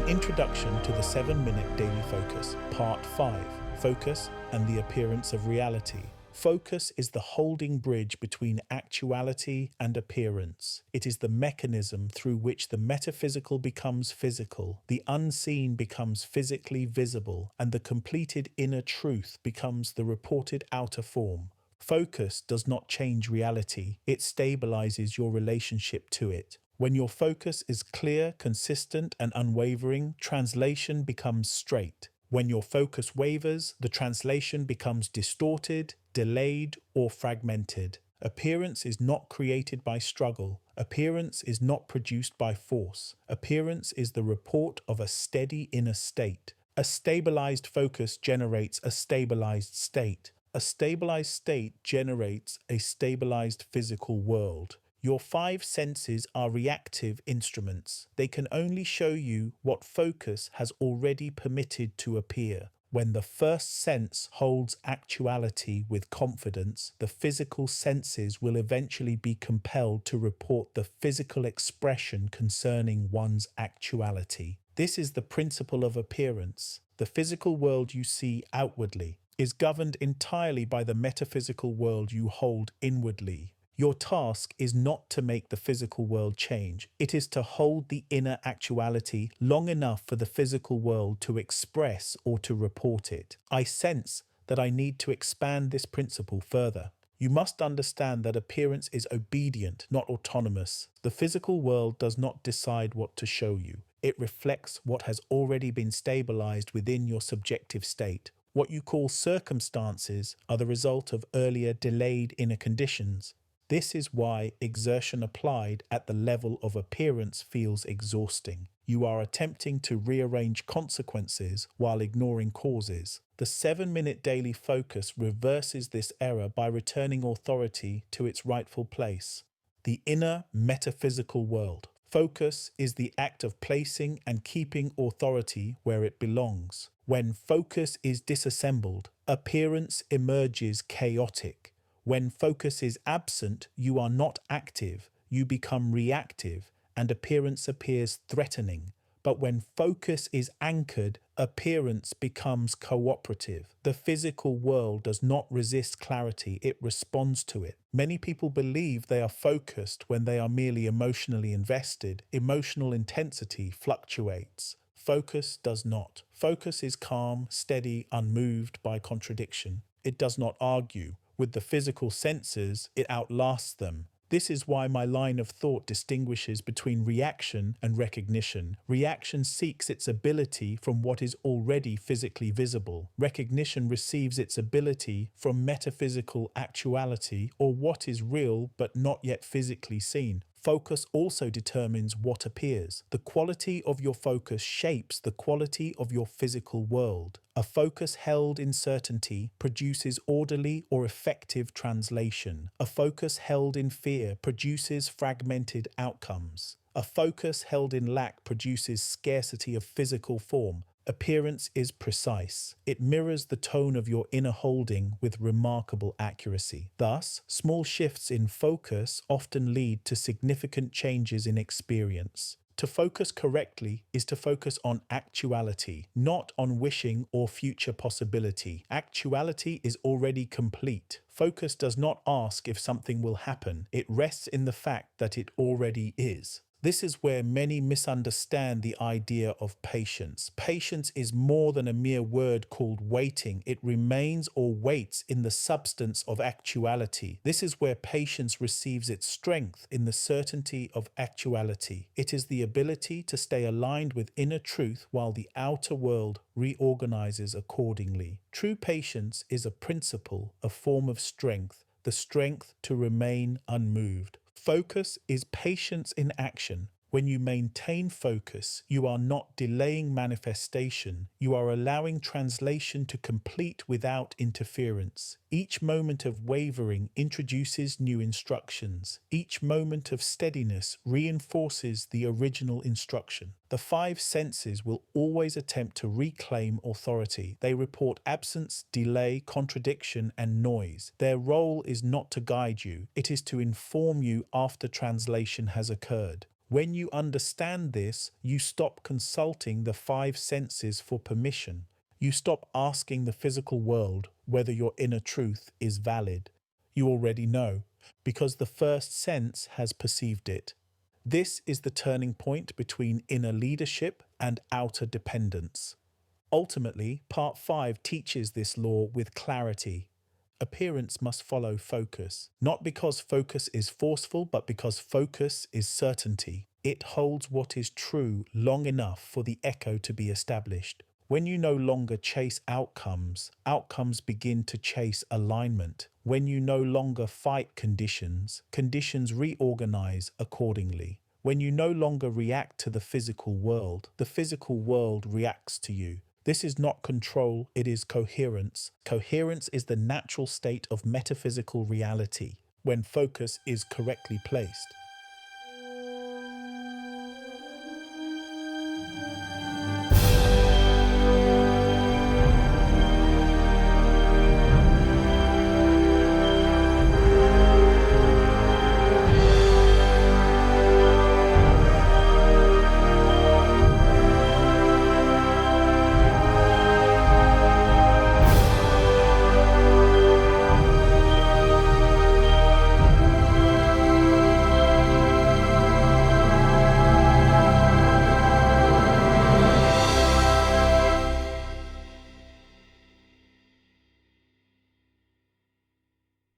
An introduction to the 7-minute daily focus, part 5, focus and the appearance of reality. Focus is the holding bridge between actuality and appearance. It is the mechanism through which the metaphysical becomes physical, the unseen becomes physically visible, and the completed inner truth becomes the reported outer form. Focus does not change reality, it stabilizes your relationship to it. When your focus is clear, consistent, and unwavering, translation becomes straight. When your focus wavers, the translation becomes distorted, delayed, or fragmented. Appearance is not created by struggle. Appearance is not produced by force. Appearance is the report of a steady inner state. A stabilized focus generates a stabilized state. A stabilized state generates a stabilized physical world. Your 5 senses are reactive instruments. They can only show you what focus has already permitted to appear. When the first sense holds actuality with confidence, the physical senses will eventually be compelled to report the physical expression concerning one's actuality. This is the principle of appearance. The physical world you see outwardly is governed entirely by the metaphysical world you hold inwardly. Your task is not to make the physical world change. It is to hold the inner actuality long enough for the physical world to express or to report it. I sense that I need to expand this principle further. You must understand that appearance is obedient, not autonomous. The physical world does not decide what to show you. It reflects what has already been stabilized within your subjective state. What you call circumstances are the result of earlier delayed inner conditions. This is why exertion applied at the level of appearance feels exhausting. You are attempting to rearrange consequences while ignoring causes. The 7-minute daily focus reverses this error by returning authority to its rightful place. The inner metaphysical world. Focus is the act of placing and keeping authority where it belongs. When focus is disassembled, appearance emerges chaotic. When focus is absent, you are not active, you become reactive, and appearance appears threatening. But when focus is anchored, appearance becomes cooperative. The physical world does not resist clarity, it responds to it. Many people believe they are focused when they are merely emotionally invested. Emotional intensity fluctuates. Focus does not. Focus is calm, steady, unmoved by contradiction. It does not argue. With the physical senses, it outlasts them. This is why my line of thought distinguishes between reaction and recognition. Reaction seeks its ability from what is already physically visible. Recognition receives its ability from metaphysical actuality or what is real but not yet physically seen. Focus also determines what appears. The quality of your focus shapes the quality of your physical world. A focus held in certainty produces orderly or effective translation. A focus held in fear produces fragmented outcomes. A focus held in lack produces scarcity of physical form. Appearance is precise. It mirrors the tone of your inner holding with remarkable accuracy. Thus, small shifts in focus often lead to significant changes in experience. To focus correctly is to focus on actuality, not on wishing or future possibility. Actuality is already complete. Focus does not ask if something will happen. It rests in the fact that it already is. This is where many misunderstand the idea of patience. Patience is more than a mere word called waiting. It remains or waits in the substance of actuality. This is where patience receives its strength in the certainty of actuality. It is the ability to stay aligned with inner truth while the outer world reorganizes accordingly. True patience is a principle, a form of strength, the strength to remain unmoved. Focus is patience in action. When you maintain focus, you are not delaying manifestation. You are allowing translation to complete without interference. Each moment of wavering introduces new instructions. Each moment of steadiness reinforces the original instruction. The 5 senses will always attempt to reclaim authority. They report absence, delay, contradiction, and noise. Their role is not to guide you. It is to inform you after translation has occurred. When you understand this, you stop consulting the five senses for permission. You stop asking the physical world whether your inner truth is valid. You already know, because the first sense has perceived it. This is the turning point between inner leadership and outer dependence. Ultimately, Part 5 teaches this law with clarity. Appearance must follow focus, not because focus is forceful, but because focus is certainty. It holds what is true long enough for the echo to be established. When you no longer chase outcomes, outcomes begin to chase alignment. When you no longer fight conditions, conditions reorganize accordingly. When you no longer react to the physical world reacts to you. This is not control, it is coherence. Coherence is the natural state of metaphysical reality when focus is correctly placed.